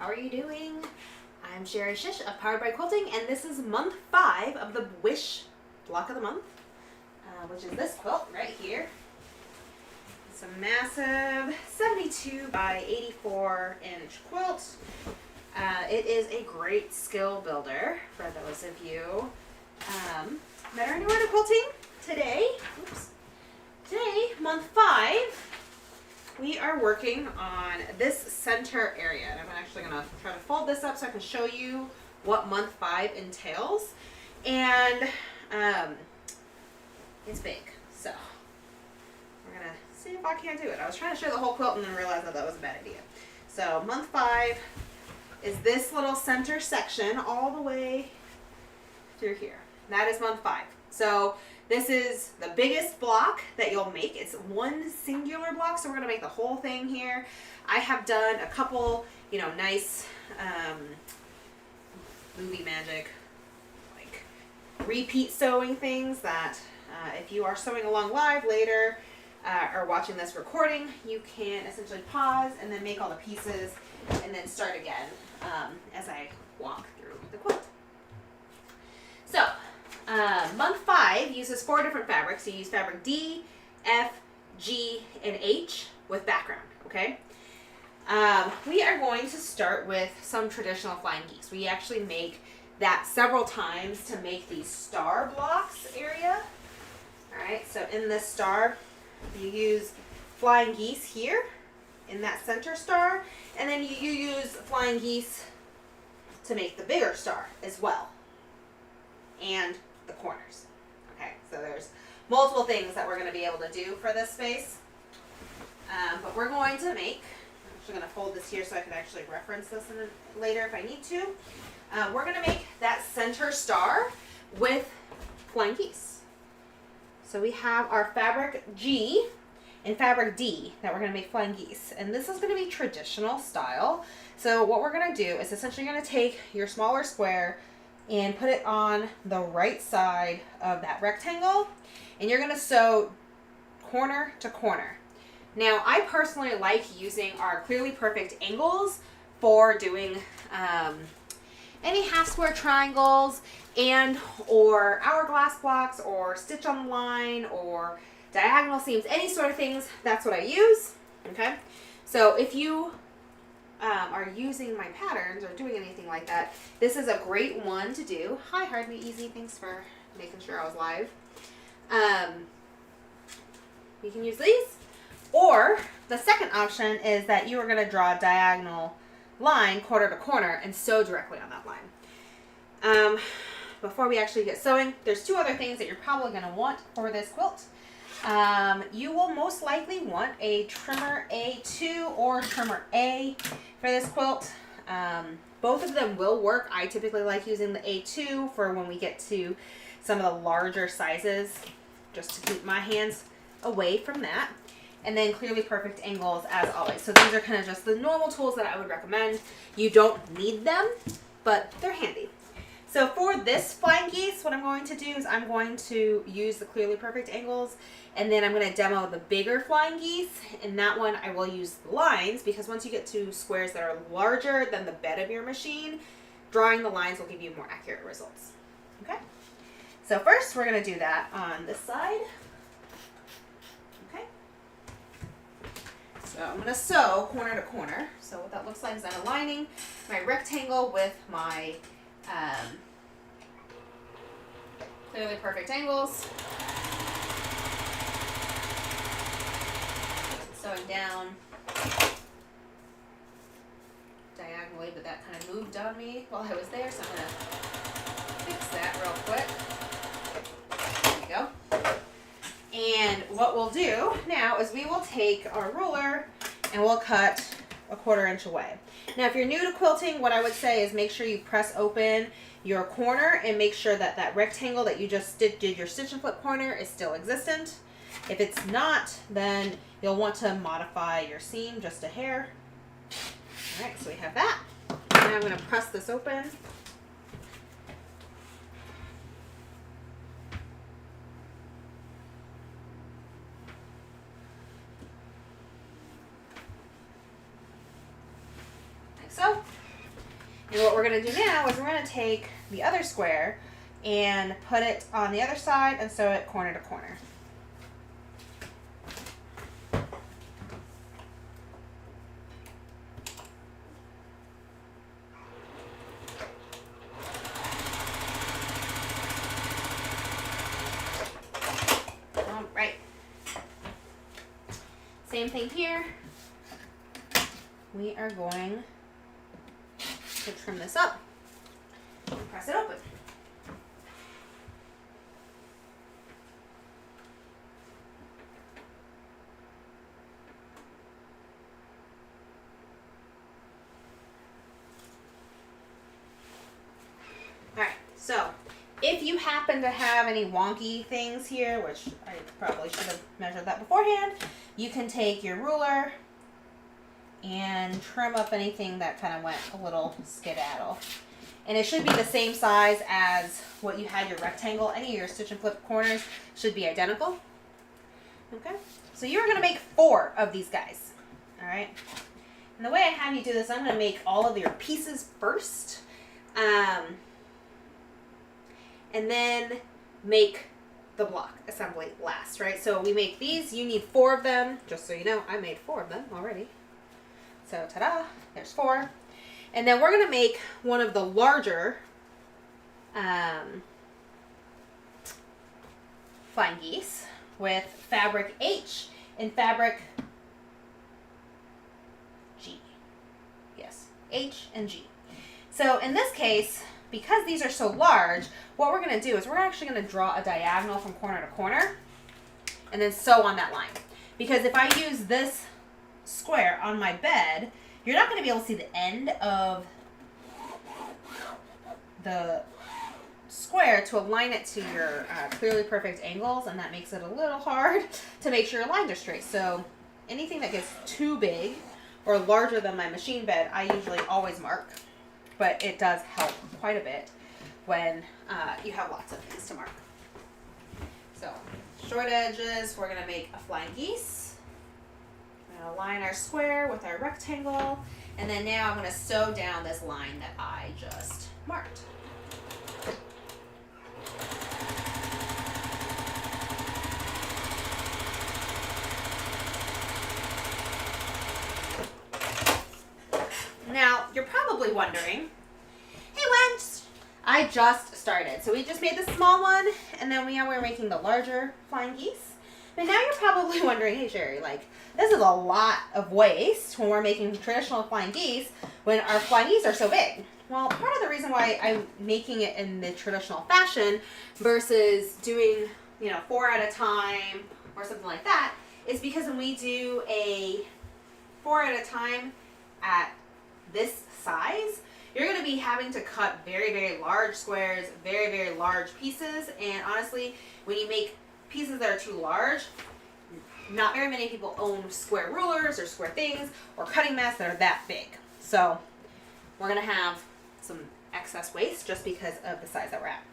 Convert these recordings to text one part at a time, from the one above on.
how are you doing? I'm Sherry Shish of Powered by Quilting, and this is month 5 of the Wish block of the month, which is this quilt right here. It's a massive 72 by 84 inch quilt. It is a great skill builder for those of you that are newer to quilting. Today, month 5, we are working on this center area. And I'm actually going to try to fold this up so I can show you what month 5 entails. And it's big, so we're going to see if I can do it. I was trying to show the whole quilt and then realized that was a bad idea. So month 5 is this little center section all the way through here. That is month 5. So this is the biggest block that you'll make. It's one singular block, so we're going to make the whole thing here. I have done a couple, nice movie magic, like repeat sewing things that if you are sewing along live later or watching this recording, you can essentially pause and then make all the pieces and then start again as I walk through the quilt. So, month 5 uses 4 different fabrics. You use fabric D, F, G, and H with background, okay? We are going to start with some traditional flying geese. We actually make that several times to make these star blocks area. All right, so in this star, you use flying geese here in that center star, and then you use flying geese to make the bigger star as well, and the corners. Okay, so there's multiple things that we're going to be able to do for this space, but we're going to make, I'm actually going to fold this here so I can actually reference this later if I need to. We're going to make that center star with flying geese. So we have our fabric G and fabric D that we're going to make flying geese, and this is going to be traditional style. So what we're going to do is essentially going to take your smaller square and put it on the right side of that rectangle, and you're going to sew corner to corner. Now, I personally like using our Clearly Perfect angles for doing any half square triangles and or hourglass blocks or stitch on the line or diagonal seams, any sort of things. That's what I use. Okay, so if you are using my patterns or doing anything like that, this is a great one to do. Hi, Hardly Easy. Thanks for making sure I was live. You can use these, or the second option is that you are going to draw a diagonal line corner to corner and sew directly on that line. Before we actually get sewing, there's 2 other things that you're probably going to want for this quilt. You will most likely want a trimmer A2 or trimmer A for this quilt. Both of them will work. I typically like using the A2 for when we get to some of the larger sizes, just to keep my hands away from that. And then Clearly Perfect angles as always. So these are kind of just the normal tools that I would recommend. You don't need them, but they're handy. So for this flying geese, what I'm going to do is I'm going to use the Clearly Perfect angles, and then I'm going to demo the bigger flying geese. In that one, I will use lines, because once you get to squares that are larger than the bed of your machine, drawing the lines will give you more accurate results. Okay? So first, we're going to do that on this side. Okay? So I'm going to sew corner to corner. So what that looks like is I'm aligning my rectangle with my Clearly Perfect angles. Sewing down diagonally, but that kind of moved on me while I was there, so I'm going to fix that real quick. There we go. And what we'll do now is we will take our ruler and we'll cut a 1/4 inch away. Now, if you're new to quilting, what I would say is make sure you press open your corner and make sure that that rectangle that you just did your stitch and flip corner is still existent. If it's not, then you'll want to modify your seam just a hair. All right, so we have that. Now I'm going to press this open. Like so. And what we're going to do now is we're going to take the other square and put it on the other side and sew it corner to corner. All right. Same thing here. We are going to trim this up and press it open. Alright, so if you happen to have any wonky things here, which I probably should have measured that beforehand, you can take your ruler and trim up anything that kind of went a little skedaddle. And it should be the same size as what you had your rectangle. Any of your stitch and flip corners should be identical. Okay, so you're going to make 4 of these guys. All right, and the way I have you do this, I'm going to make all of your pieces first. And then make the block assembly last, right? So we make these, you need 4 of them. Just so you know, I made 4 of them already. So ta-da, there's 4. And then we're gonna make one of the larger flying geese with fabric H and fabric G. Yes, H and G. So in this case, because these are so large, what we're going to do is we're actually going to draw a diagonal from corner to corner and then sew on that line. Because if I use this square on my bed, you're not going to be able to see the end of the square to align it to your clearly perfect angles, and that makes it a little hard to make sure your lines are straight. So anything that gets too big or larger than my machine bed, I usually always mark. But it does help quite a bit when you have lots of things to mark. So, short edges, we're going to make a flying geese. We're going to line our square with our rectangle. And then now I'm going to sew down this line that I just marked. Now, you're probably wondering, hey, Wench, I just started. So we just made the small one, and then we're making the larger flying geese. But now you're probably wondering, hey, Sherry, like, this is a lot of waste when we're making traditional flying geese when our flying geese are so big. Well, part of the reason why I'm making it in the traditional fashion versus doing, 4 at a time or something like that is because when we do a 4 at a time at this size, you're going to be having to cut very, very large squares, very, very large pieces. And honestly, when you make pieces that are too large, not very many people own square rulers or square things or cutting mats that are that big. So we're going to have some excess waste just because of the size that we're at.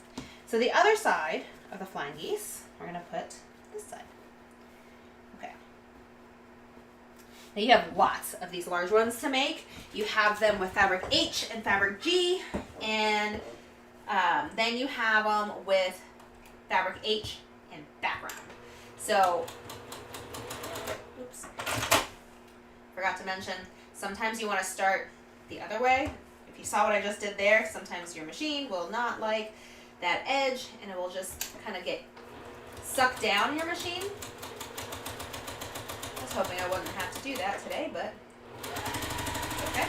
So the other side of the flying geese, we're going to put this side. Okay. Now you have lots of these large ones to make. You have them with fabric H and fabric G, and then you have them with fabric H and background. So, oops, forgot to mention, sometimes you want to start the other way. If you saw what I just did there, sometimes your machine will not like that edge, and it will just kind of get sucked down in your machine. I was hoping I wouldn't have to do that today, but okay.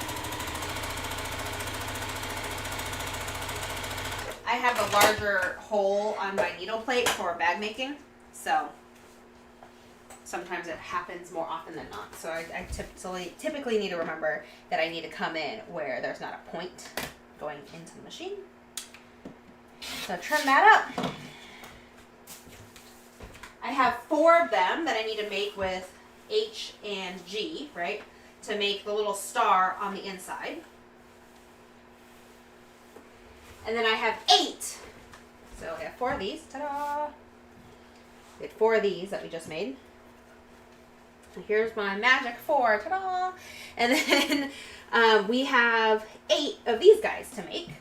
I have a larger hole on my needle plate for bag making, so sometimes it happens more often than not. So I typically need to remember that I need to come in where there's not a point going into the machine. So trim that up. I have 4 of them that I need to make with H and G, right, to make the little star on the inside. And then I have 8. So I have 4 of these. Ta-da! We had 4 of these that we just made. Here's my magic 4, ta-da! And then we have 8 of these guys to make.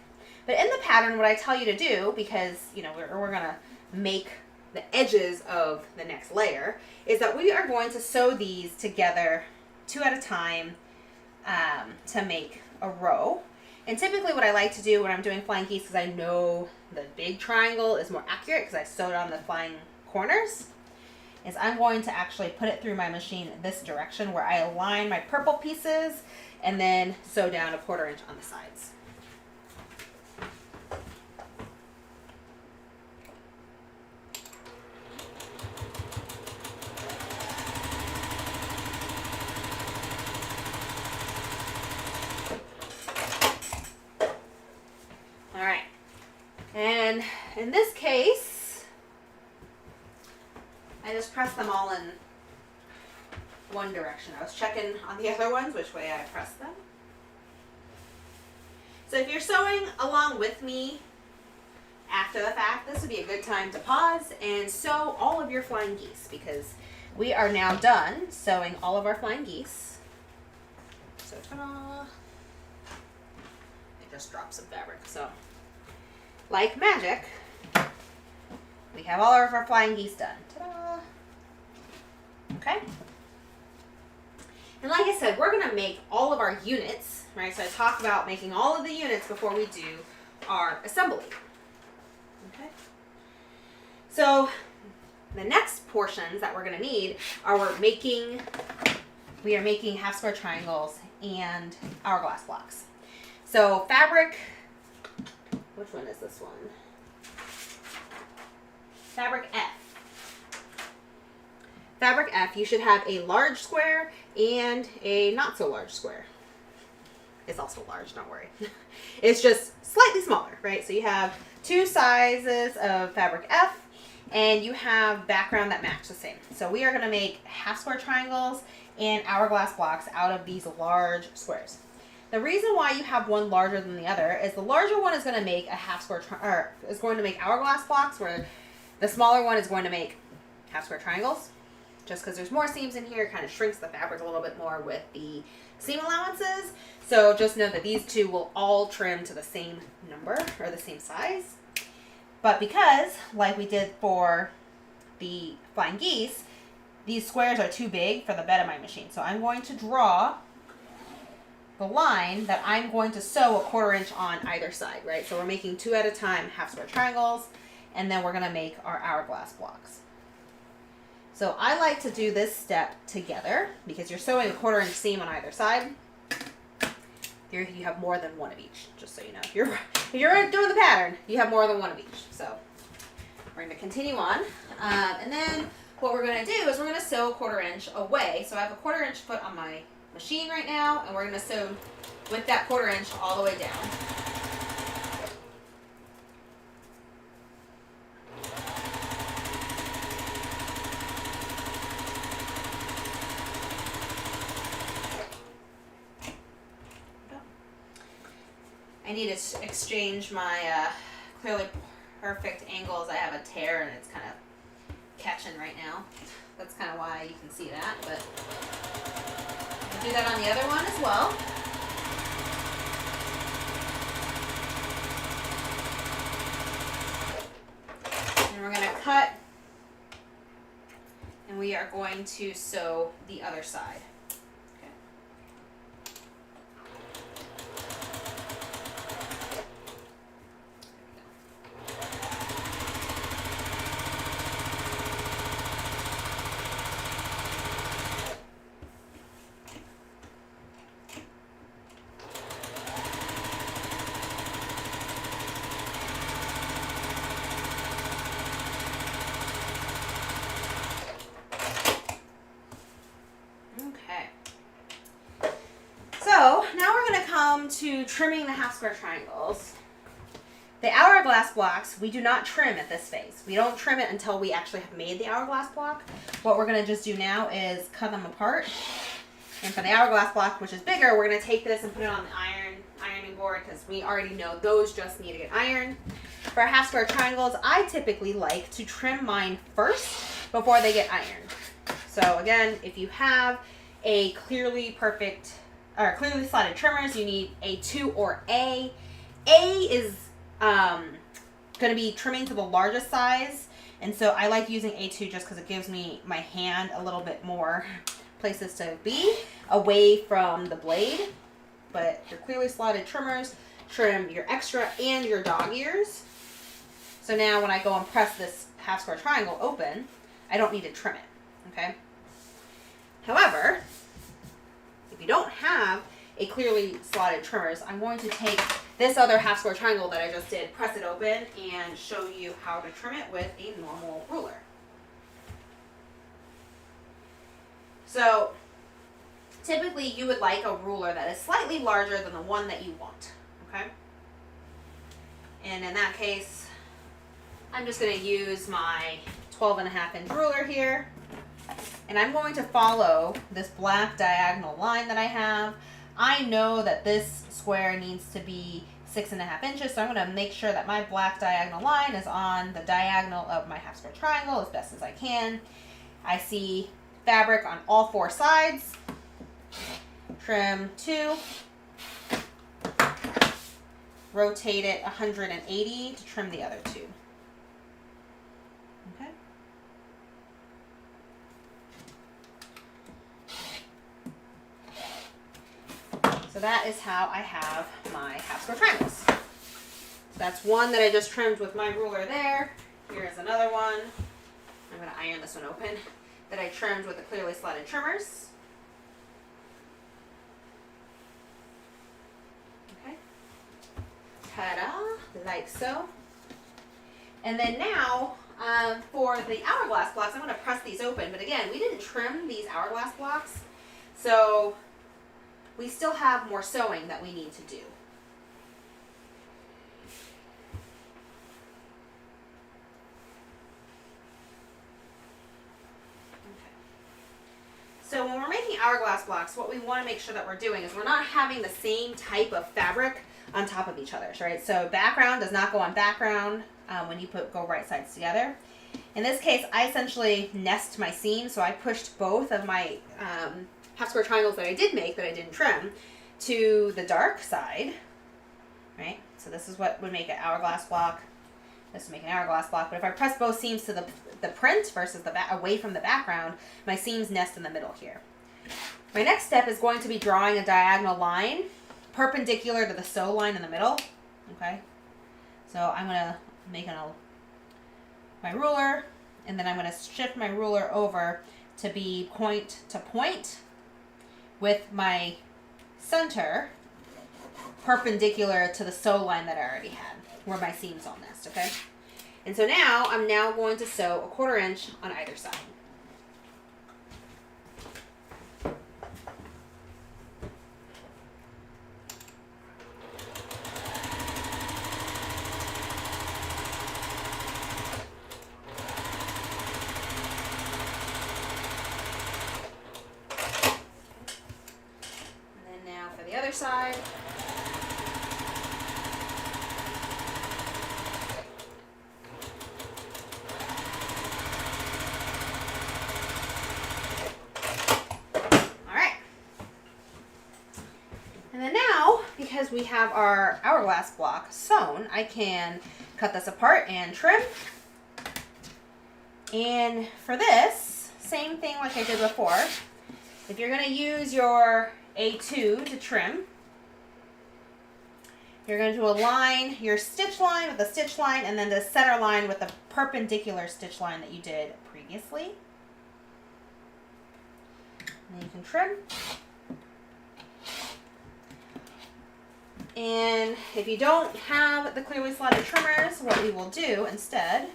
But in the pattern, what I tell you to do, because, you know, we're going to make the edges of the next layer, is that we are going to sew these together 2 at a time to make a row. And typically what I like to do when I'm doing flying geese, because I know the big triangle is more accurate because I sewed on the flying corners, is I'm going to actually put it through my machine this direction where I align my purple pieces and then sew down 1/4 inch on the sides. All right, and in this case, I just press them all in one direction. I was checking on the other ones which way I pressed them. So if you're sewing along with me after the fact, this would be a good time to pause and sew all of your flying geese, because we are now done sewing all of our flying geese. So ta-da! It just dropped some fabric. So like magic, we have all of our flying geese done. Ta-da! Okay. And like I said, we're going to make all of our units, right? So I talked about making all of the units before we do our assembly. Okay. So the next portions that we're going to need are we are making half square triangles and hourglass blocks. So fabric, which one is this one? Fabric F. Fabric F, you should have a large square and a not so large square. It's also large, don't worry. It's just slightly smaller, right? So you have 2 sizes of fabric F, and you have background that match the same. So we are going to make half square triangles and hourglass blocks out of these large squares. The reason why you have one larger than the other is the larger one is going to make a half square is going to make hourglass blocks, where the smaller one is going to make half square triangles. Just because there's more seams in here, it kind of shrinks the fabric a little bit more with the seam allowances. So just know that these 2 will all trim to the same number or the same size. But because, like we did for the flying geese, these squares are too big for the bed of my machine. So I'm going to draw the line that I'm going to sew 1/4 inch on either side, right? So we're making 2 at a time half square triangles, and then we're going to make our hourglass blocks. So I like to do this step together because you're sewing 1/4 inch seam on either side. Here you have more than one of each, just so you know. If you're doing the pattern, you have more than one of each. So we're going to continue on. And then what we're going to do is we're going to sew 1/4 inch away. So I have a 1/4 inch foot on my machine right now, and we're going to sew with that 1/4 inch all the way down. I need to exchange my clearly perfect angles. I have a tear and it's kind of catching right now. That's kind of why you can see that, but I'll do that on the other one as well. And we're going to cut, and we are going to sew the other side. To trimming the half square triangles. The hourglass blocks, we do not trim at this phase. We don't trim it until we actually have made the hourglass block. What we're going to just do now is cut them apart. And for the hourglass block, which is bigger, we're going to take this and put it on the ironing board, because we already know those just need to get ironed. For half square triangles, I typically like to trim mine first before they get ironed. So again, if you have a clearly perfect or clearly slotted trimmers, you need A2 or A. A is going to be trimming to the largest size, and so I like using A2 just because it gives me my hand a little bit more places to be away from the blade. But your clearly slotted trimmers trim your extra and your dog ears. So now when I go and press this half square triangle open, I don't need to trim it, okay? However, if you don't have a clearly slotted trimmers, I'm going to take this other half square triangle that I just did, press it open, and show you how to trim it with a normal ruler. So typically you would like a ruler that is slightly larger than the one that you want, okay? And in that case, I'm just going to use my 12.5-inch ruler here, and I'm going to follow this black diagonal line that I have. I know that this square needs to be 6.5 inches, so I'm going to make sure that my black diagonal line is on the diagonal of my half square triangle as best as I can. I see fabric on all 4 sides. Trim 2. Rotate it 180 to trim the other 2. Okay. So that is how I have my half square triangles. So that's one that I just trimmed with my ruler there. Here is another one. I'm going to iron this one open that I trimmed with the clearly slotted trimmers. Okay. Ta-da, like so. And then now, for the hourglass blocks, I'm going to press these open. But again, we didn't trim these hourglass blocks, so we still have more sewing that we need to do. So when we're making hourglass blocks, what we want to make sure that we're doing is we're not having the same type of fabric on top of each other, right? So background does not go on background when you go right sides together. In this case, I essentially nest my seams, so I pushed both of my half square triangles that I did make, that I didn't trim, to the dark side, right? So this is what would make an hourglass block. This would make an hourglass block, but if I press both seams to the print versus away from the background, my seams nest in the middle here. My next step is going to be drawing a diagonal line perpendicular to the sew line in the middle, okay? So I'm going to make my ruler, and then I'm going to shift my ruler over to be point to point with my center perpendicular to the sew line that I already had, where my seams all nest, okay? And so now, I'm now going to sew 1/4 inch on either side. And then now for the other side. Because we have our hourglass block sewn, I can cut this apart and trim. And for this, same thing like I did before. If you're going to use your A2 to trim, you're going to align your stitch line with the stitch line, and then the center line with the perpendicular stitch line that you did previously. And then you can trim. And if you don't have the clearly slotted trimmers, what we will do instead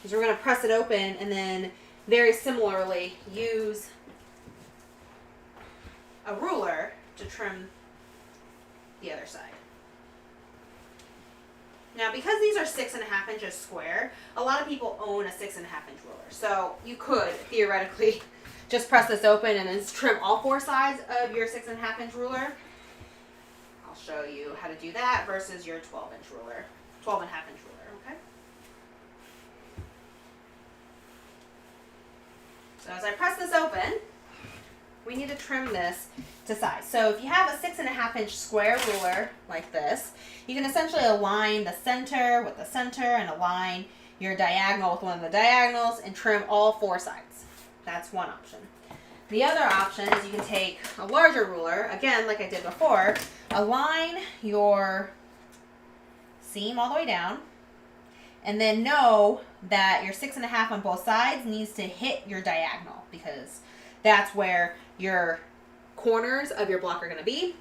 is we're going to press it open and then very similarly use a ruler to trim the other side. Now, because these are 6.5 inches square, a lot of people own a 6.5 inch ruler. So you could theoretically just press this open and then trim all 4 sides of your 6.5 inch ruler. Show you how to do that versus your 12-inch ruler, 12.5 inch ruler, okay? So as I press this open, we need to trim this to size. So if you have a 6.5-inch square ruler like this, you can essentially align the center with the center and align your diagonal with one of the diagonals and trim all 4 sides. That's one option. The other option is you can take a larger ruler, again like I did before, align your seam all the way down, and then know that your 6.5 on both sides needs to hit your diagonal, because that's where your corners of your block are going to be.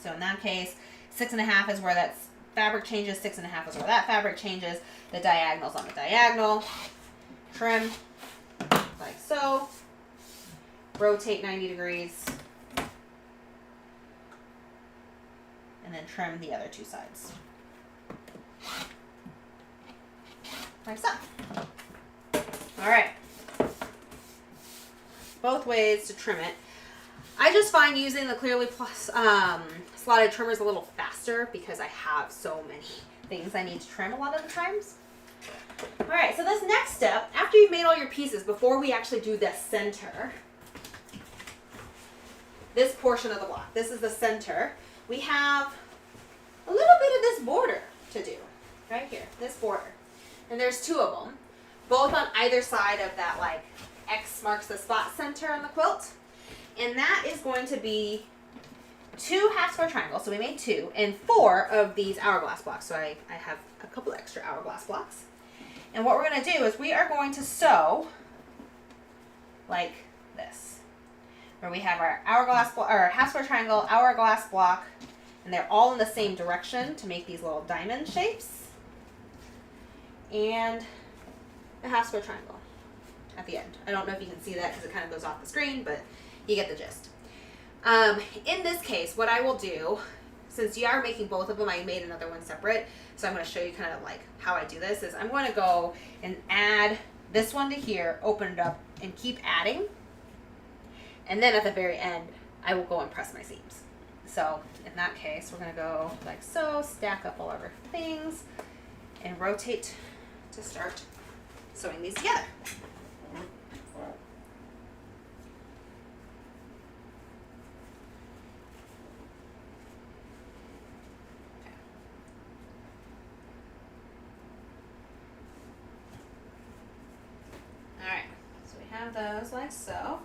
So in that case, 6.5 is where that fabric changes, 6.5 is where that fabric changes, the diagonal's on the diagonal. Trim like so, rotate 90 degrees, and then trim the other 2 sides. Like so. All right. Both ways to trim it. I just find using the Clearly Plus slotted trimmers a little faster because I have so many things I need to trim a lot of the times. All right, so this next step, after you've made all your pieces, before we actually do the center, this portion of the block, this is the center, we have a little bit of this border to do, right here, this border. And there's 2 of them, both on either side of that like X marks the spot center on the quilt. And that is going to be 2 half square triangles, so we made 2, and 4 of these hourglass blocks. So I have a couple extra hourglass blocks. And what we're going to do is we are going to sew like this, where we have our hourglass block, or half square triangle, hourglass block, and they're all in the same direction to make these little diamond shapes, and a half square triangle at the end. I don't know if you can see that because it kind of goes off the screen, but you get the gist. In this case, what I will do, since you are making both of them, I made another one separate, so I'm going to show you kind of like how I do this, is I'm going to go and add this one to here, open it up, and keep adding. And then at the very end, I will go and press my seams. So in that case, we're going to go like so, stack up all of our things, and rotate to start sewing these together. Alright, so we have those like so,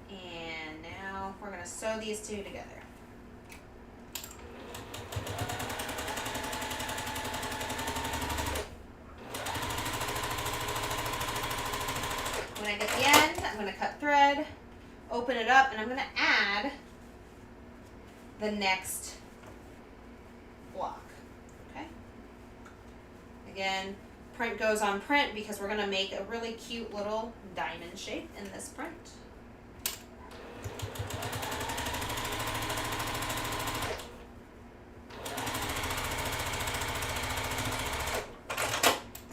and now we're going to sew these 2 together. When I get to the end, I'm going to cut thread, open it up, and I'm going to add the next block. Okay? Again, print goes on print because we're going to make a really cute little diamond shape in this print.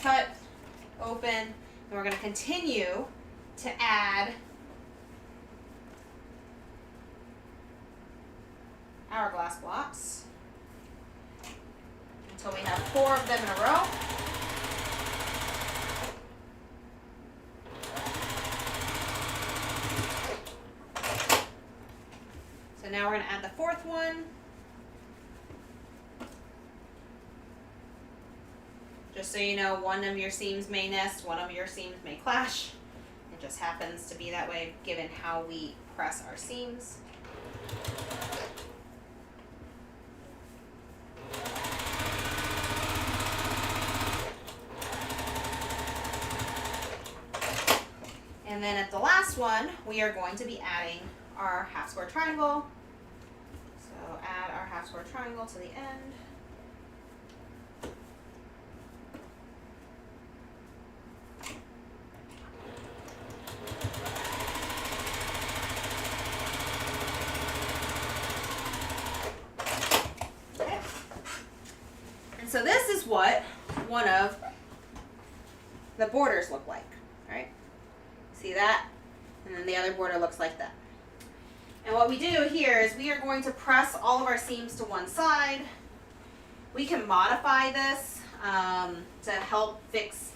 Cut, open, and we're going to continue to add hourglass blocks until we have 4 of them in a row. So now we're going to add the 4th one. Just so you know, one of your seams may nest, one of your seams may clash. It just happens to be that way given how we press our seams. And then at the last one, we are going to be adding our half square triangle. So add our half square triangle to the end. Okay. And so this is what one of the borders look like, right? See that? And then the other border looks like that. And what we do here is we are going to press all of our seams to one side. We can modify this to help fix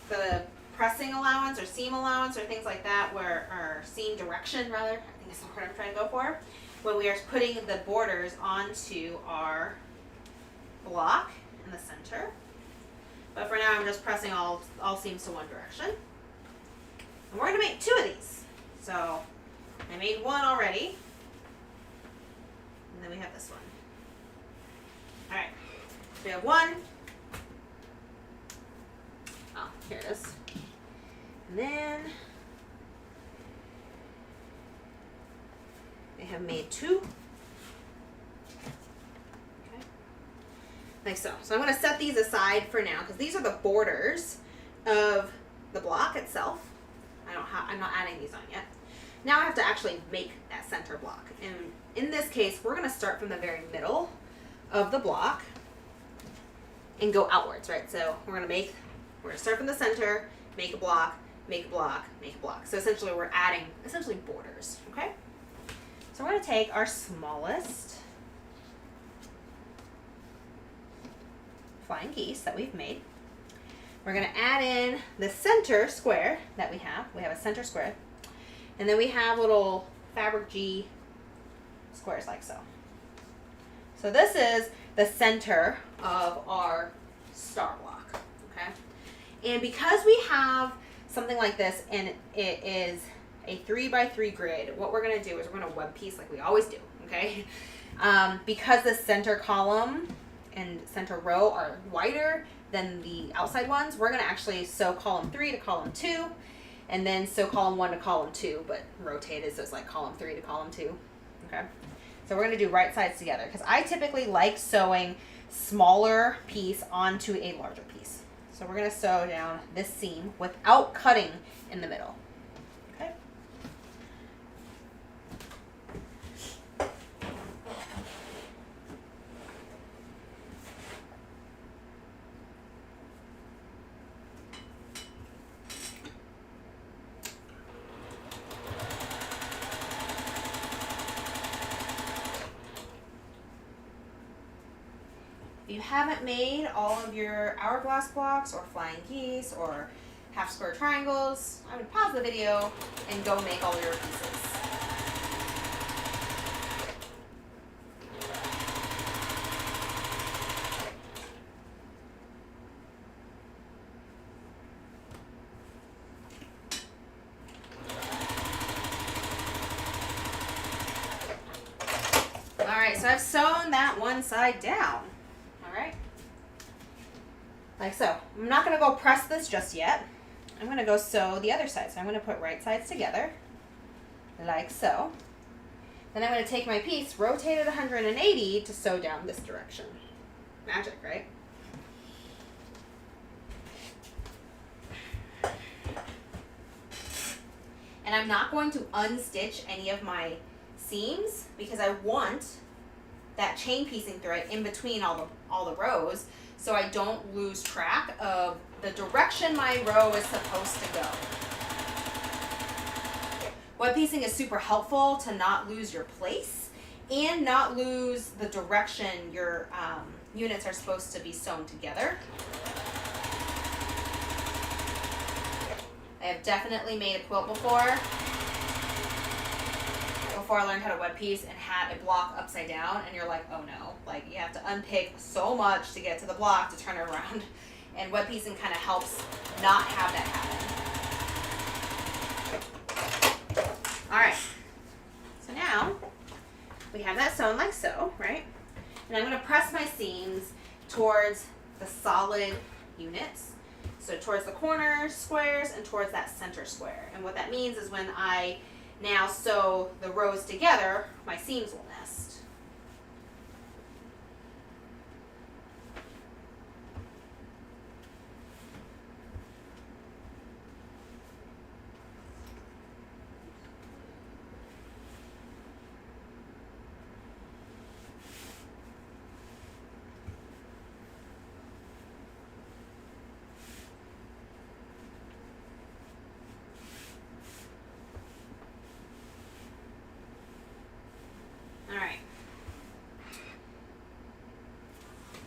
the pressing allowance or seam allowance or things like that, or seam direction rather, I think is the word I'm trying to go for, when we are putting the borders onto our block in the center. But for now, I'm just pressing all seams to one direction. And we're going to make 2 of these. So I made 1 already. And then we have this one. All right. So we have 1. Oh, here it is. And then we have made 2. Like so. So I'm going to set these aside for now because these are the borders of the block itself. I'm not adding these on yet. Now I have to actually make that center block. And in this case, we're going to start from the very middle of the block and go outwards, right? So we're going to start from the center, make a block, make a block, make a block. So essentially we're adding borders, okay? So we're going to take our smallest flying geese that we've made. We're going to add in the center square that we have. We have a center square. And then we have little fabric G squares like so. So this is the center of our star block, okay? And because we have something like this and it is a 3x3 grid, what we're going to do is we're going to web piece like we always do, okay? Because the center column and center row are wider than the outside ones, we're going to actually sew column 3 to column 2 and then sew column 1 to column 2, but rotate it so it's like column 3 to column 2. Okay, so we're going to do right sides together because I typically like sewing smaller piece onto a larger piece. So we're going to sew down this seam without cutting in the middle. Okay. If you haven't made all of your hourglass blocks or flying geese or half square triangles, I would pause the video and go make all your pieces. All right, so I've sewn that one side down. Like so. I'm not going to go press this just yet. I'm going to go sew the other side. So I'm going to put right sides together, like so. Then I'm going to take my piece, rotate it 180 to sew down this direction. Magic, right? And I'm not going to unstitch any of my seams because I want that chain piecing thread in between all the rows, so I don't lose track of the direction my row is supposed to go. Web piecing is super helpful to not lose your place and not lose the direction your units are supposed to be sewn together. I have definitely made a quilt before I learned how to web piece and had a block upside down, and you're like, oh no, like you have to unpick so much to get to the block to turn it around, and web piecing kind of helps not have that happen. All right, so now we have that sewn like so, right? And I'm going to press my seams towards the solid units, so towards the corners, squares, and towards that center square. And what that means is when I now sew the rows together, my seams will nest.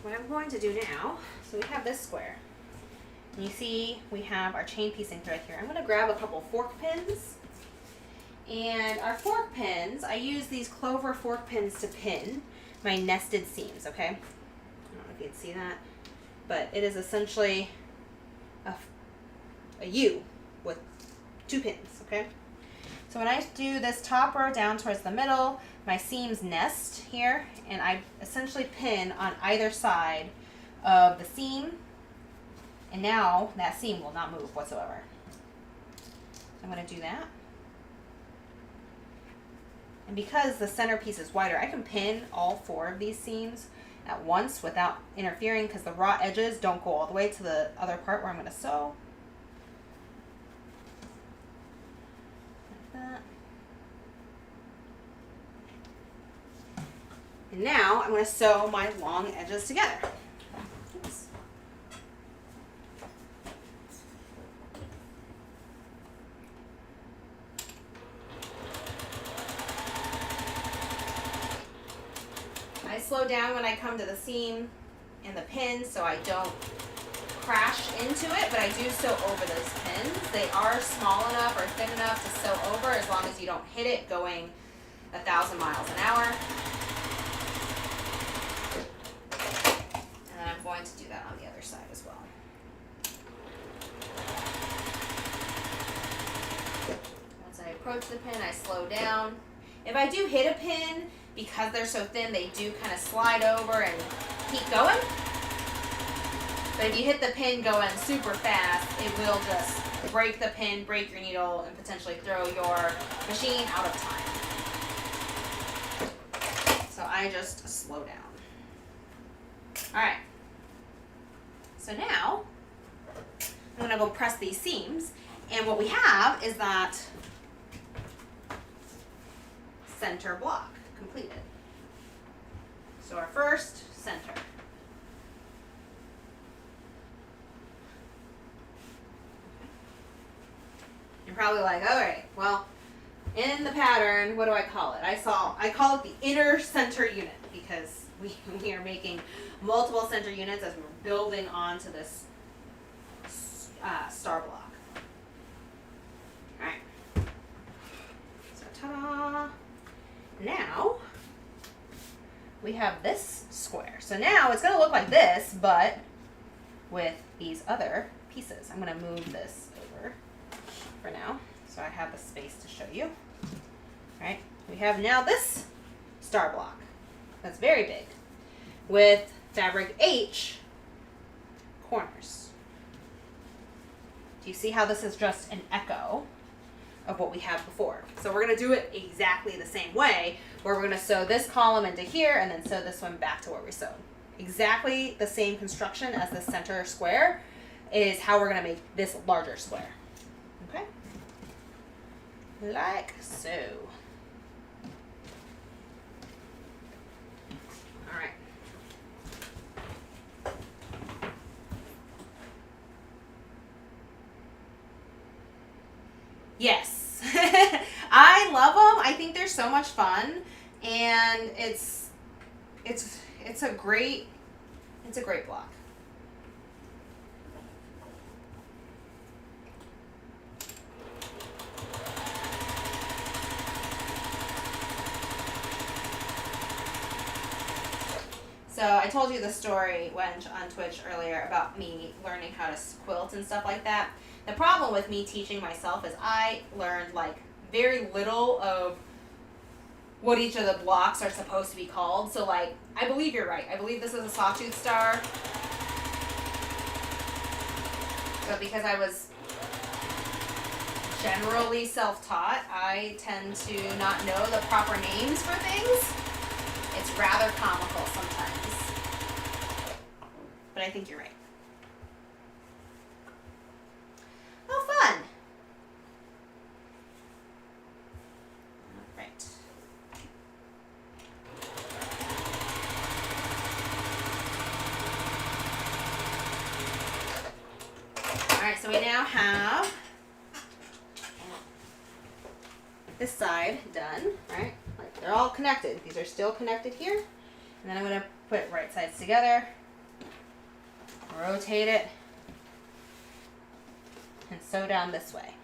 What I'm going to do now, so we have this square. And you see we have our chain piecing thread here. I'm going to grab a couple fork pins. And our fork pins, I use these clover fork pins to pin my nested seams, okay? I don't know if you can see that, but it is essentially a U with 2 pins, okay? So when I do this top row down towards the middle, my seams nest here, and I essentially pin on either side of the seam, and now that seam will not move whatsoever. So I'm going to do that. And because the centerpiece is wider, I can pin all 4 of these seams at once without interfering, because the raw edges don't go all the way to the other part where I'm going to sew. Like that. And now I'm going to sew my long edges together. Oops. I slow down when I come to the seam and the pin so I don't crash into it, but I do sew over those pins. They are small enough or thin enough to sew over as long as you don't hit it going 1,000 miles an hour. And then I'm going to do that on the other side as well. Once I approach the pin, I slow down. If I do hit a pin, because they're so thin, they do kind of slide over and keep going. But if you hit the pin going super fast, it will just break the pin, break your needle, and potentially throw your machine out of time. So I just slow down. All right. So now I'm gonna go press these seams, and what we have is that center block completed. So our first center. You're probably like, all right, well, in the pattern, what do I call it? I call it the inner center unit, because we are making multiple center units as we're building onto this star block. All right. So ta-da! Now we have this square. So now it's going to look like this, but with these other pieces. I'm going to move this over for now so I have the space to show you. All right, we have now this star block that's very big with fabric H corners. Do you see how this is just an echo of what we had before? So we're going to do it exactly the same way, where we're going to sew this column into here and then sew this one back to where we sewed. Exactly the same construction as the center square is how we're going to make this larger square. Okay? Like so. All right. Yes. I love them. I think they're so much fun, and it's a great block. So I told you the story on Twitch earlier about me learning how to quilt and stuff like that. The problem with me teaching myself is I learned like very little of what each of the blocks are supposed to be called. So like, I believe you're right. I believe this is a sawtooth star. But because I was generally self-taught, I tend to not know the proper names for things. It's rather comical sometimes. But I think you're right. Oh, fun! All right. All right, so we now have this side done, right? Like they're all connected. These are still connected here. And then I'm going to put right sides together, rotate it, and sew down this way.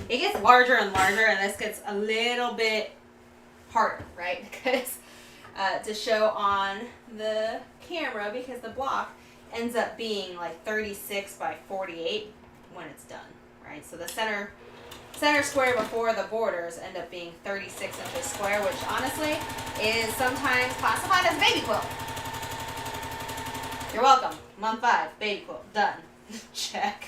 It gets larger and larger, and this gets a little bit harder, right? Because to show on the camera, because the block ends up being like 36 by 48 when it's done, right? So the center square before the borders end up being 36 inches square, which honestly is sometimes classified as a baby quilt. You're welcome. Month 5, baby quilt, done. Check.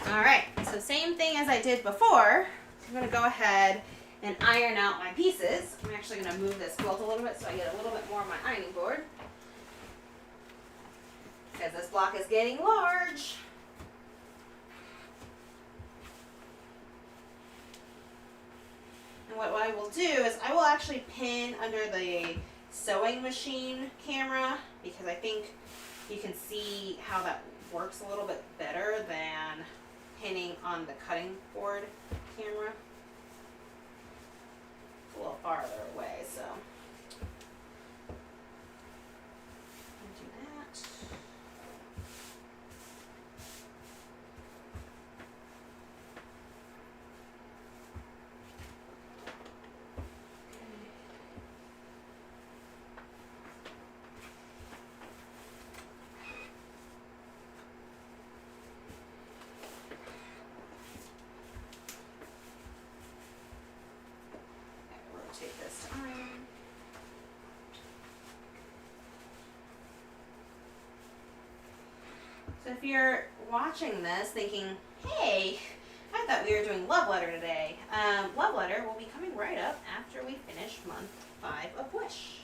Alright, so same thing as I did before. I'm going to go ahead and iron out my pieces. I'm actually going to move this quilt a little bit so I get a little bit more of my ironing board, because this block is getting large. And what I will do is I will actually pin under the sewing machine camera, because I think you can see how that works a little bit better than pinning on the cutting board camera. It's a little farther away, so I'll do that. Rotate this to iron. So if you're watching this thinking, hey, I thought we were doing love letter today. Love letter will be coming right up after we finish month 5 of Wish.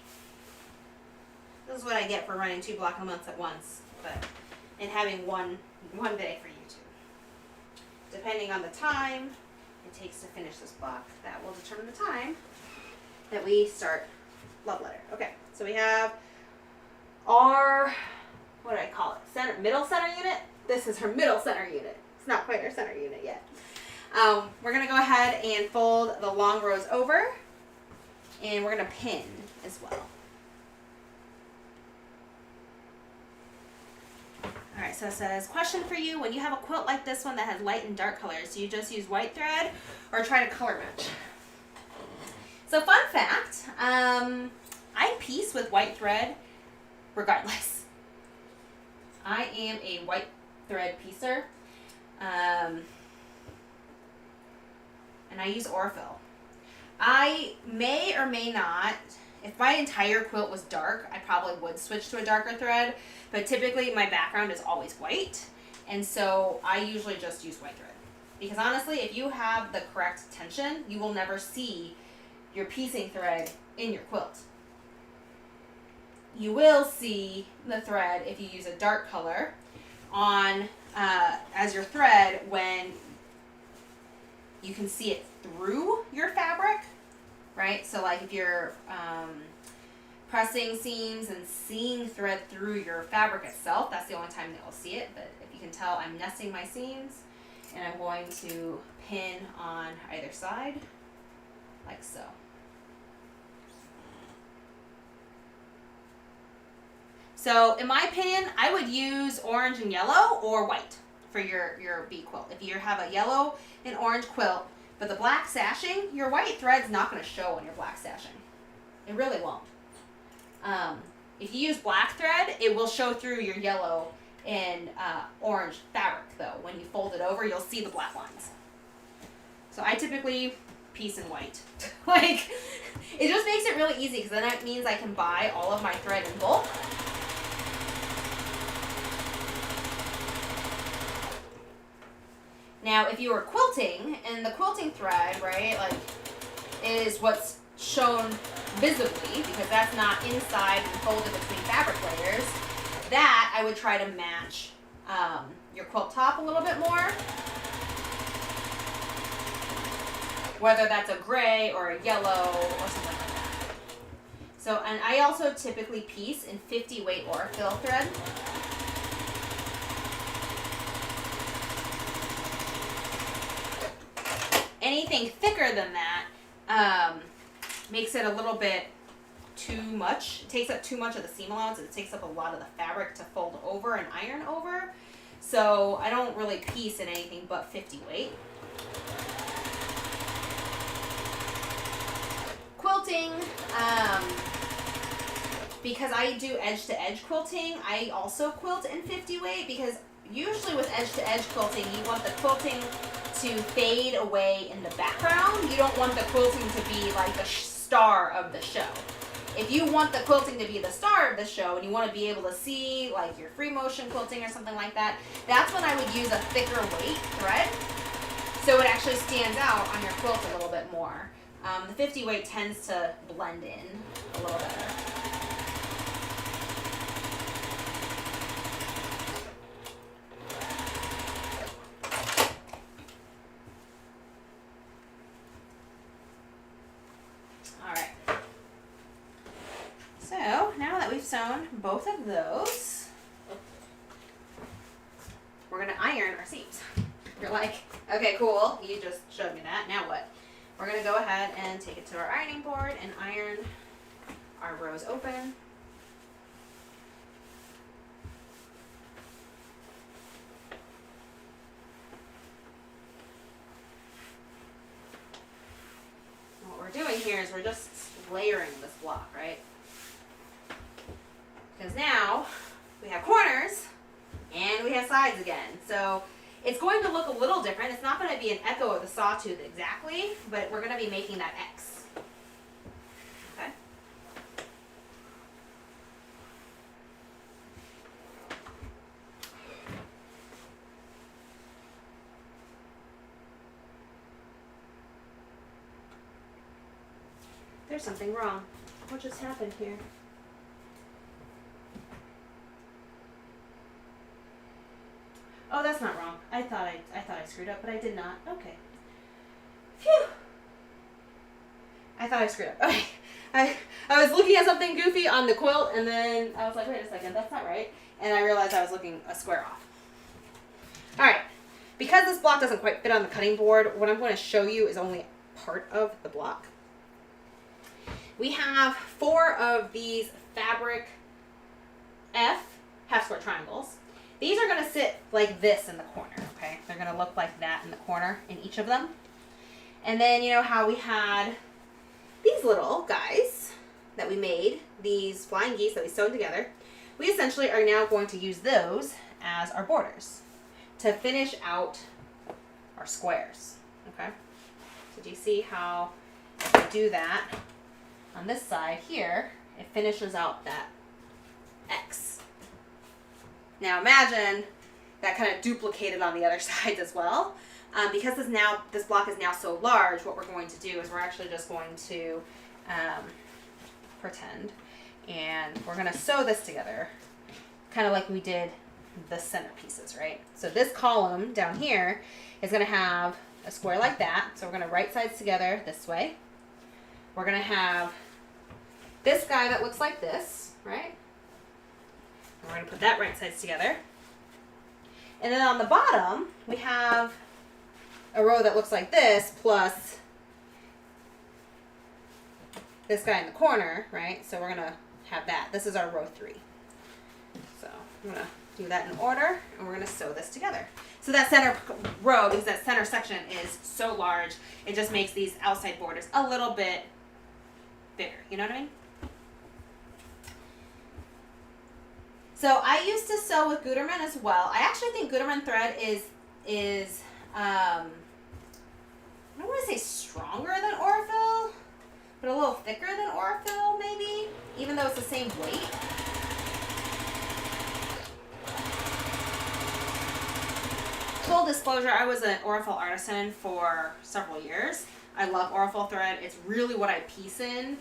This is what I get for running 2 block months at once, but and having one day for YouTube. Depending on the time it takes to finish this block, that will determine the time that we start love letter. Okay, so we have our, what do I call it? Middle center unit. This is her middle center unit. It's not quite our center unit yet. We're gonna go ahead and fold the long rows over, and we're gonna pin as well. Alright, so it says, question for you, when you have a quilt like this one that has light and dark colors, do you just use white thread or try to color match? So fun fact, I piece with white thread regardless. I am a white thread piecer, and I use Orfill. I may or may not, if my entire quilt was dark, I probably would switch to a darker thread, but typically my background is always white, and so I usually just use white thread. Because honestly, if you have the correct tension, you will never see your piecing thread in your quilt. You will see the thread if you use a dark color on as your thread when you can see it through your fabric, right? So like if you're pressing seams and seeing thread through your fabric itself, that's the only time that you'll see it. But if you can tell, I'm nesting my seams and I'm going to pin on either side like so. So in my opinion, I would use orange and yellow or white for your bee quilt. If you have a yellow and orange quilt, but the black sashing, your white thread's not going to show on your black sashing. It really won't. If you use black thread, it will show through your yellow and orange fabric though. When you fold it over, you'll see the black lines. So I typically piece in white. Like, it just makes it really easy because then that means I can buy all of my thread in bulk. Now, if you were quilting, and the quilting thread, right, like, is what's shown visibly, because that's not inside and folded between fabric layers, that I would try to match your quilt top a little bit more. Whether that's a gray or a yellow or something like that. So, and I also typically piece in 50 weight or fill thread. Anything thicker than that makes it a little bit too much. It takes up too much of the seam allowance. It takes up a lot of the fabric to fold over and iron over. So I don't really piece in anything but 50 weight. Quilting, because I do edge-to-edge quilting, I also quilt in 50 weight because usually with edge-to-edge quilting, you want the quilting to fade away in the background. You don't want the quilting to be like the star of the show. If you want the quilting to be the star of the show and you want to be able to see like your free motion quilting or something like that, that's when I would use a thicker weight thread so it actually stands out on your quilt a little bit more. The 50 weight tends to blend in a little better. All right. So now that we've sewn both of those, we're gonna iron our seams. You're like, okay, cool. You just showed me that. Now what? We're going to go ahead and take it to our ironing board and iron our rows open. What we're doing here is we're just layering this block, right? Because now we have corners and we have sides again. So it's going to look a little different. It's not going to be an echo of the sawtooth exactly, but we're going to be making that X. Okay? There's something wrong. What just happened here? Oh, that's not wrong. I thought I screwed up, but I did not. Okay. Phew. I thought I screwed up. Okay. I was looking at something goofy on the quilt, and then I was like, wait a second, that's not right. And I realized I was looking a square off. All right. Because this block doesn't quite fit on the cutting board, what I'm going to show you is only part of the block. We have 4 of these fabric F half square triangles. These are going to sit like this in the corner, okay? They're going to look like that in the corner in each of them. And then you know how we had these little guys that we made, these flying geese that we sewed together. We essentially are now going to use those as our borders to finish out our squares, okay? So do you see how if I do that on this side here, it finishes out that X. Now imagine that kind of duplicated on the other sides as well. Because this block is now so large, what we're going to do is we're actually just going to pretend, and we're going to sew this together, kind of like we did the center pieces, right? So this column down here is going to have a square like that. So we're going to right sides together this way. We're going to have this guy that looks like this, right? We're going to put that right sides together. And then on the bottom, we have a row that looks like this plus this guy in the corner, right? So we're going to have that. This is our row 3. So I'm going to do that in order, and we're going to sew this together. So that center row, because that center section is so large, it just makes these outside borders a little bit bigger. You know what I mean? So I used to sew with Gutermann as well. I actually think Gutermann thread is I don't want to say stronger than Orifil, but a little thicker than Orifil maybe, even though it's the same weight. Full disclosure, I was an Orifil artisan for several years. I love Orifil thread. It's really what I piece in.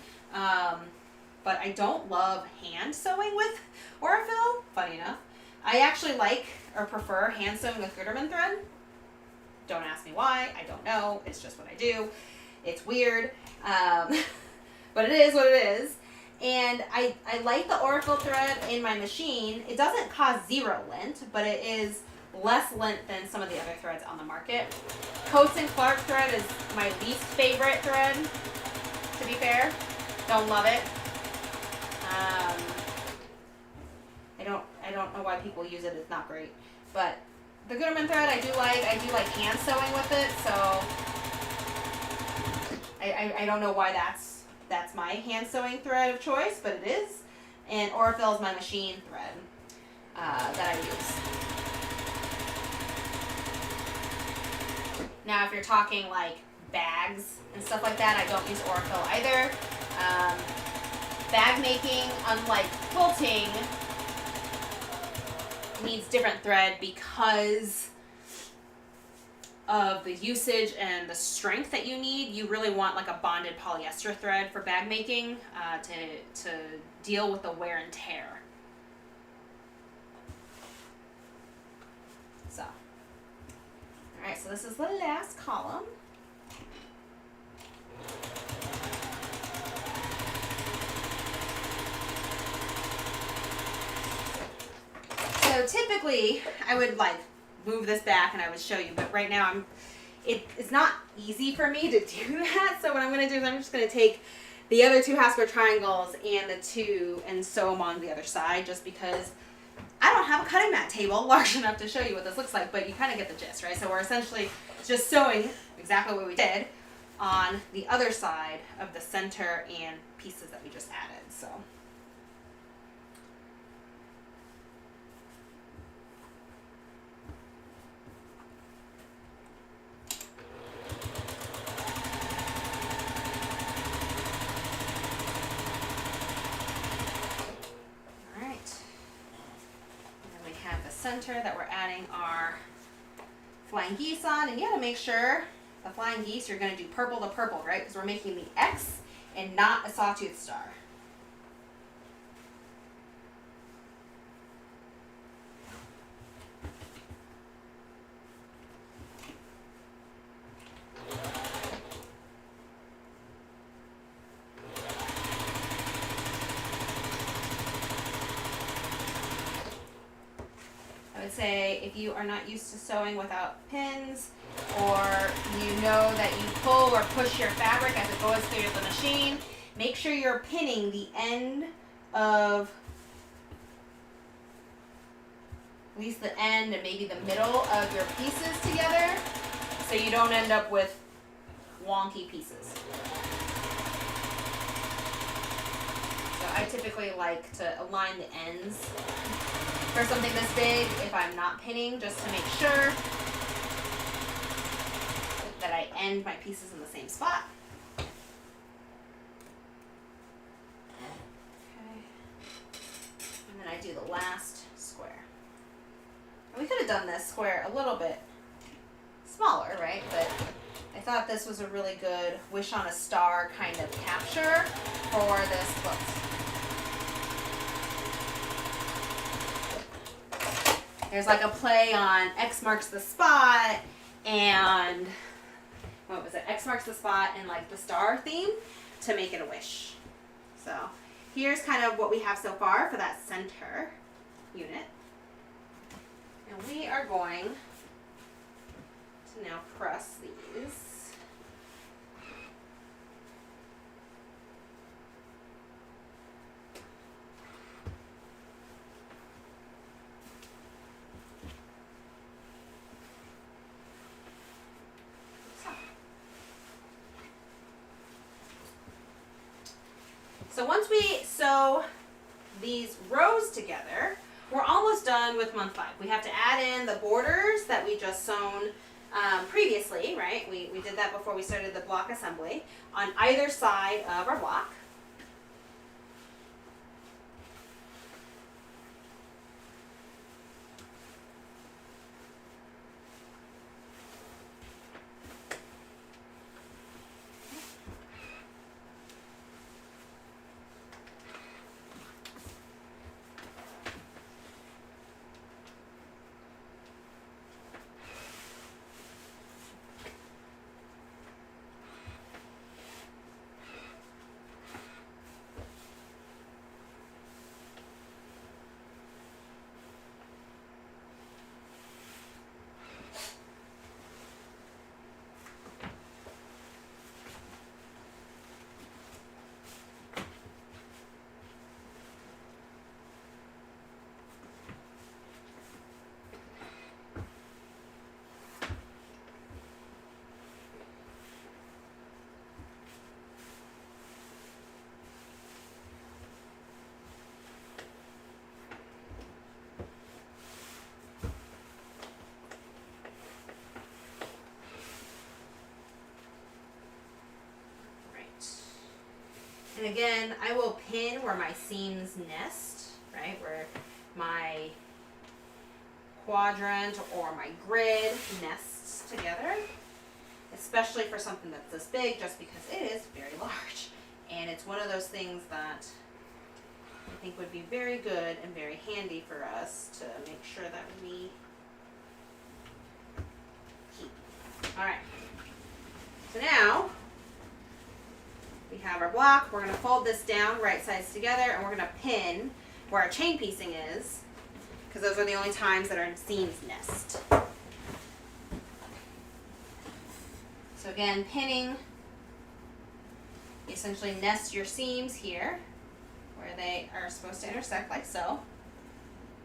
But I don't love hand sewing with Orifil, funny enough. I actually like or prefer hand sewing with Gutermann thread. Don't ask me why. I don't know. It's just what I do. It's weird. But it is what it is. And I like the Orifil thread in my machine. It doesn't cause zero lint, but it is less lint than some of the other threads on the market. Coates and Clark thread is my least favorite thread, to be fair. Don't love it. I don't know why people use it. It's not great. But the Gutermann thread I do like hand sewing with it, so I don't know why that's my hand sewing thread of choice, but it is. And Orifil is my machine thread that I use. Now, if you're talking like bags and stuff like that, I don't use Orifil either. Bag making, unlike quilting, needs different thread because of the usage and the strength that you need. You really want like a bonded polyester thread for bag making to deal with the wear and tear. So, all right, so this is the last column. So typically, I would like move this back and I would show you, but right now it's not easy for me to do that. So what I'm going to do is I'm just going to take the other two half square triangles and the two and sew them on the other side, just because I don't have a cutting mat table large enough to show you what this looks like, but you kind of get the gist, right? So we're essentially just sewing exactly what we did on the other side of the center and pieces that we just added. So. Center that we're adding our flying geese on, and you gotta make sure the flying geese, you're gonna do purple to purple, right? Because we're making the X and not a sawtooth star. I would say if you are not used to sewing without pins, or you know that you pull or push your fabric as it goes through the machine, make sure you're pinning the end of, at least the end and maybe the middle of your pieces together, so you don't end up with wonky pieces. So I typically like to align the ends for something this big if I'm not pinning, just to make sure that I end my pieces in the same spot. Okay. And then I do the last square. And we could have done this square a little bit smaller, right? But I thought this was a really good wish on a star kind of capture for this book. There's like a play on X marks the spot and what was it? X marks the spot and like the star theme to make it a wish. So here's kind of what we have so far for that center unit. And we are going to now press these. So once we sew these rows together, we're almost done with month 5. We have to add in the borders that we just sewn previously, right? We did that before we started the block assembly on either side of our block. And again, I will pin where my seams nest, right, where my quadrant or my grid nests together, especially for something that's this big, just because it is very large. And it's one of those things that I think would be very good and very handy for us to make sure that we keep. All right, so now we have our block. We're going to fold this down right sides together, and we're going to pin where our chain piecing is, because those are the only times that our seams nest. So again, pinning, you essentially nest your seams here where they are supposed to intersect, like so.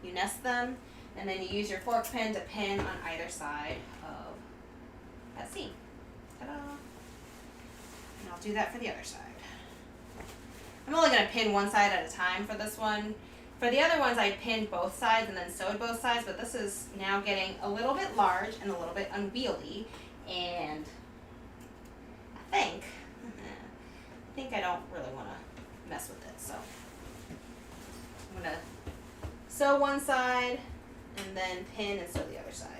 You nest them, and then you use your fork pin to pin on either side of that seam. Ta-da! And I'll do that for the other side. I'm only going to pin one side at a time for this one. For the other ones, I pinned both sides and then sewed both sides, but this is now getting a little bit large and a little bit unwieldy, and I think I don't really want to mess with it, so I'm going to sew one side and then pin and sew the other side.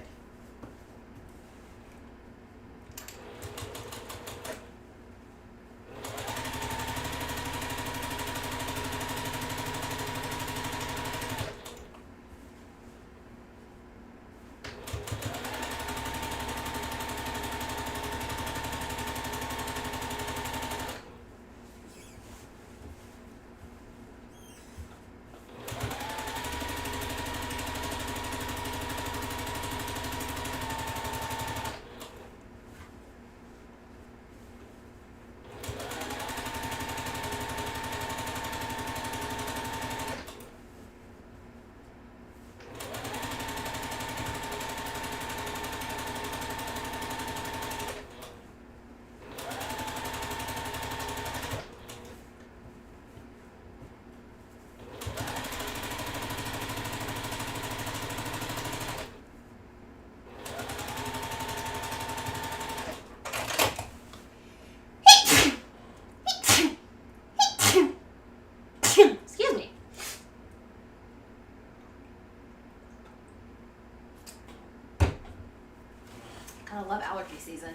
I love allergy season.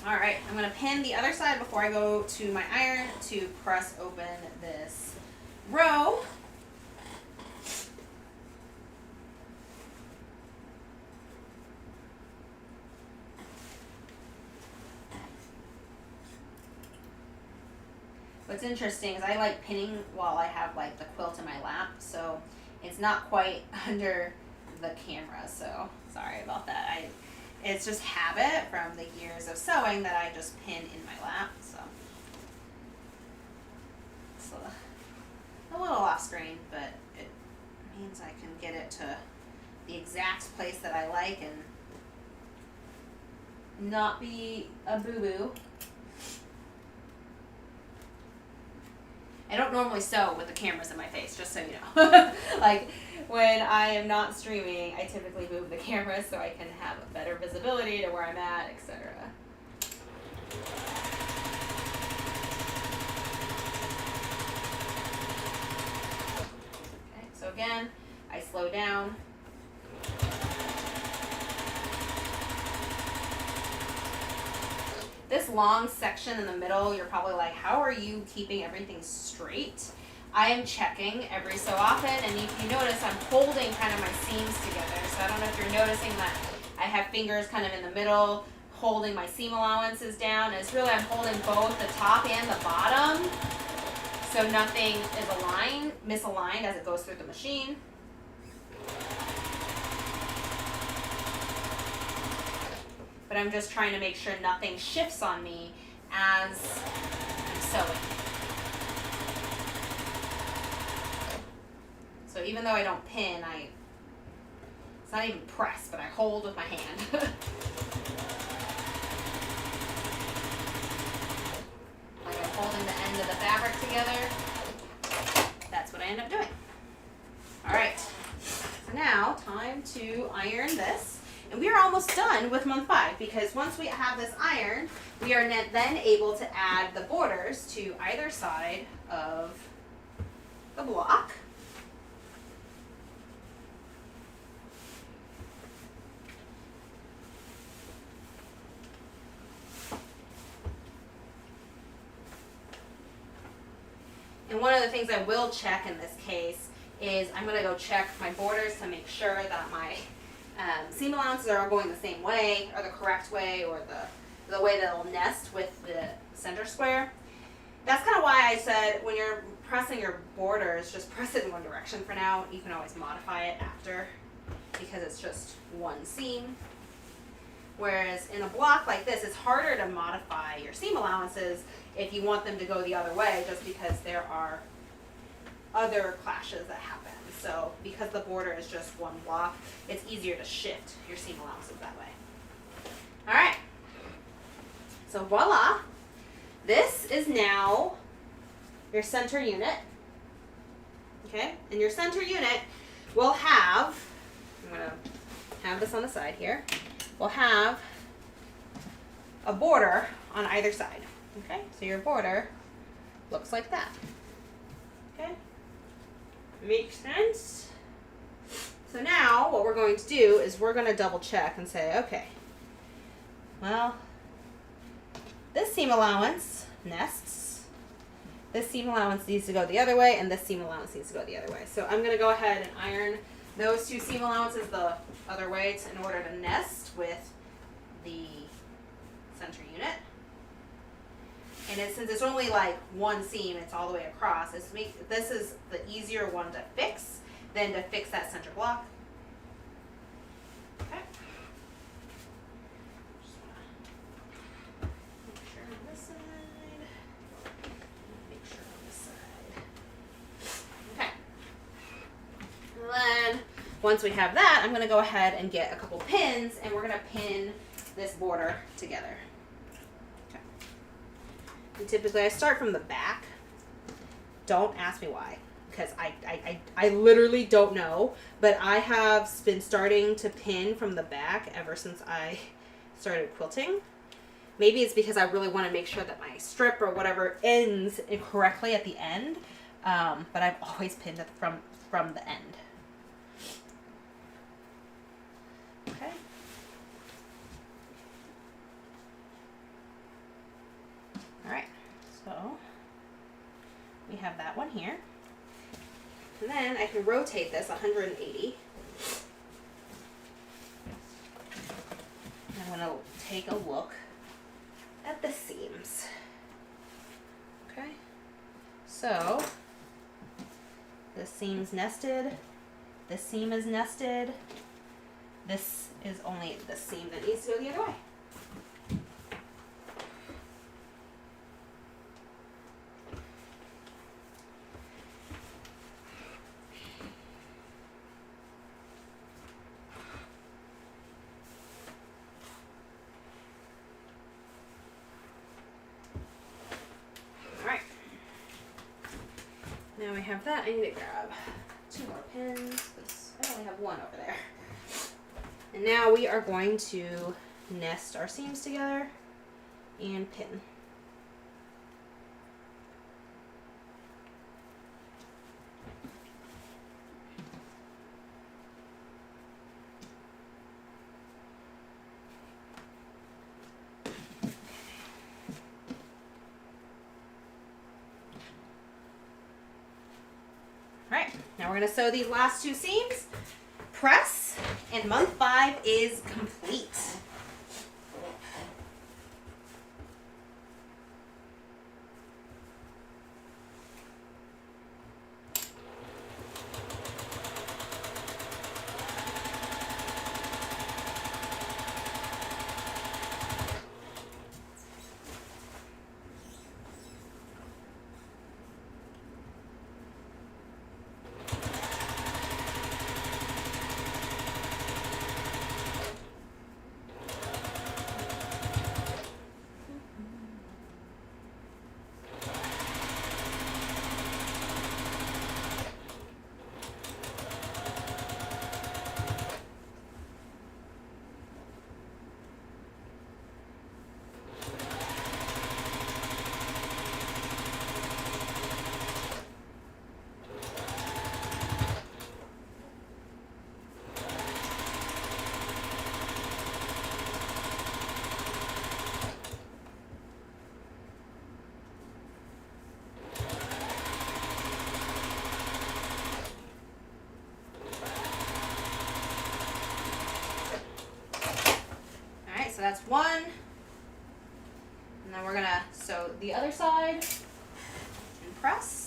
All right, I'm going to pin the other side before I go to my iron to press open this row. What's interesting is I like pinning while I have like the quilt in my lap, so it's not quite under the camera, so sorry about that. It's just habit from the years of sewing that I just pin in my lap, so it's a little off screen, but it means I can get it to the exact place that I like and not be a boo-boo. I don't normally sew with the cameras in my face, just so you know. Like, when I am not streaming, I typically move the camera so I can have better visibility to where I'm at, etc. Okay, so again, I slow down. This long section in the middle, you're probably like, how are you keeping everything straight? I am checking every so often, and if you notice, I'm holding kind of my seams together. So I don't know if you're noticing that I have fingers kind of in the middle, holding my seam allowances down. And it's really, I'm holding both the top and the bottom, so nothing is misaligned as it goes through the machine. But I'm just trying to make sure nothing shifts on me as I'm sewing. So even though I don't pin, it's not even press, but I hold with my hand. Like I'm holding the end of the fabric together. That's what I end up doing. All right, so now time to iron this. And we are almost done with month 5, because once we have this ironed, we are then able to add the borders to either side of the block. And one of the things I will check in this case is I'm going to go check my borders to make sure that my seam allowances are all going the same way, or the correct way, or the way that it'll nest with the center square. That's kind of why I said when you're pressing your borders, just press it in one direction for now. You can always modify it after, because it's just one seam. Whereas in a block like this, it's harder to modify your seam allowances if you want them to go the other way, just because there are other clashes that happen. So because the border is just one block, it's easier to shift your seam allowances that way. All right, so voila, this is now your center unit. Okay, and your center unit will have, I'm gonna have this on the side here, will have a border on either side. Okay, so your border looks like that. Okay. Makes sense? So now what we're going to do is we're going to double check and say, okay, well, this seam allowance nests, this seam allowance needs to go the other way, and this seam allowance needs to go the other way. So I'm going to go ahead and iron those two seam allowances the other way in order to nest with the center unit. And since it's only like one seam, it's all the way across. This is the easier one to fix than to fix that center block. Okay. Just wanna make sure on this side. Make sure on this side. Okay. And then once we have that, I'm going to go ahead and get a couple pins, and we're going to pin this border together. And typically I start from the back. Don't ask me why, because I literally don't know, but I have been starting to pin from the back ever since I started quilting. Maybe it's because I really want to make sure that my strip or whatever ends correctly at the end, but I've always pinned it from the end. Okay. All right, so we have that one here. And then I can rotate this 180. And I'm going to take a look at the seams. Okay, so this seam's nested, this seam is nested, this is only the seam that needs to go the other way. we have that, I need to grab 2 more pins because I only have 1 over there. And now we are going to nest our seams together and pin. Alright, now we're going to sew these last 2 seams, press, and month 5 is complete. So that's 1, and then we're gonna sew the other side and press.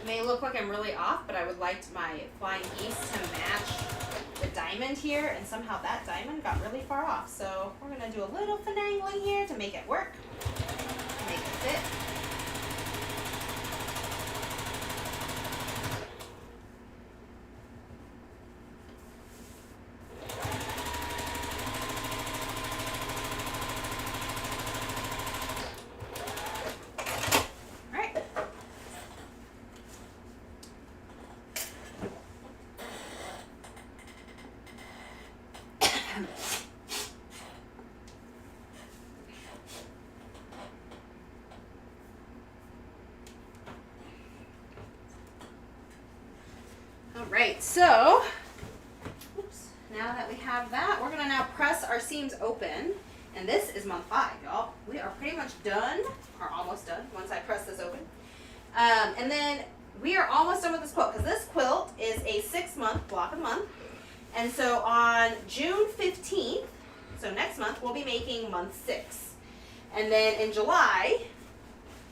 May look like I'm really off, but I would like my flying geese to match the diamond here, and somehow that diamond got really far off. So we're going to do a little finagling here to make it work, make it fit. Alright, so now that we have that, we're going to now press our seams open. And this is month 5, y'all. We are pretty much done, or almost done, once I press this open. And then we are almost done with this quilt, because this quilt is a 6-month block of the month. And so on June 15th, so next month, we'll be making month 6. And then in July,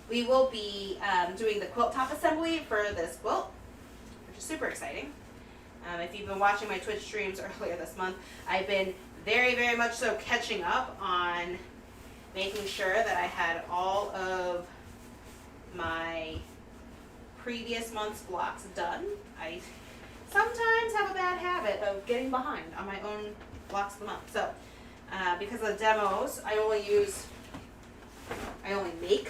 we will be doing the quilt top assembly for this quilt, which is super exciting. If you've been watching my Twitch streams earlier this month, I've been very, very much so catching up on making sure that I had all of my previous month's blocks done. I sometimes have a bad habit of getting behind on my own blocks of the month. So because of the demos, I only make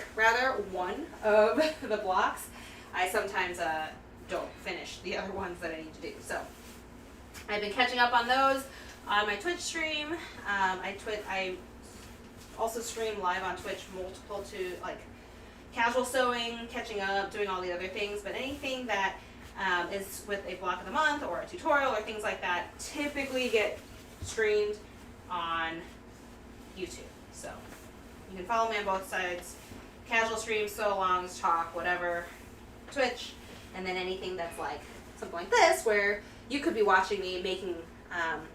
one of the blocks. I sometimes don't finish the other ones that I need to do. So I've been catching up on those on my Twitch stream. I also stream live on Twitch multiple to like casual sewing, catching up, doing all the other things. But anything that is with a block of the month or a tutorial or things like that typically get streamed on YouTube. So you can follow me on both sides. Casual streams, sew alongs, talk, whatever, Twitch, and then anything that's like something like this where you could be watching me making,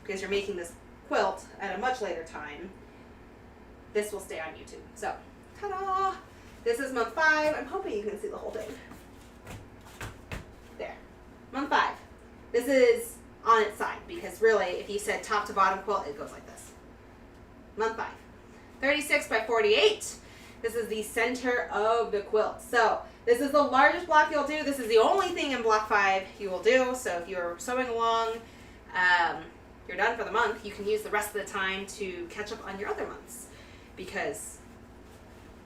because you're making this quilt at a much later time, this will stay on YouTube. So, ta-da! This is month 5. I'm hoping you can see the whole thing. There. Month 5. This is on its side because really, if you said top to bottom quilt, it goes like this. Month 5. 36 by 48. This is the center of the quilt. So this is the largest block you'll do. This is the only thing in block 5 you will do. So if you're sewing along, you're done for the month, you can use the rest of the time to catch up on your other months. Because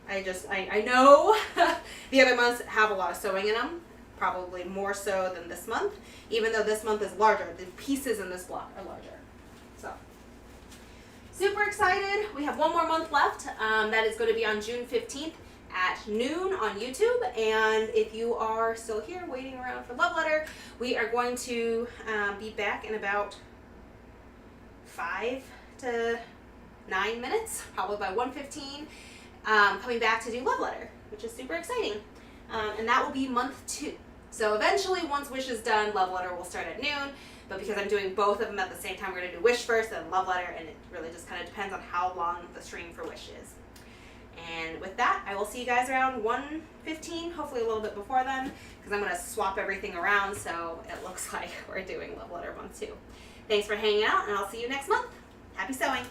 I know the other months have a lot of sewing in them, probably more so than this month, even though this month is larger. The pieces in this block are larger. So, super excited. We have one more month left. That is going to be on June 15th at noon on YouTube. And if you are still here waiting around for Love Letter, we are going to be back in about 5 to 9 minutes, probably by 1:15, coming back to do Love Letter, which is super exciting. And that will be month 2. So eventually, once Wish is done, Love Letter will start at noon. But because I'm doing both of them at the same time, we're going to do Wish first, then Love Letter, and it really just kind of depends on how long the stream for Wish is. And with that, I will see you guys around 1:15, hopefully a little bit before then, because I'm going to swap everything around so it looks like we're doing Love Letter month 2. Thanks for hanging out, and I'll see you next month. Happy sewing!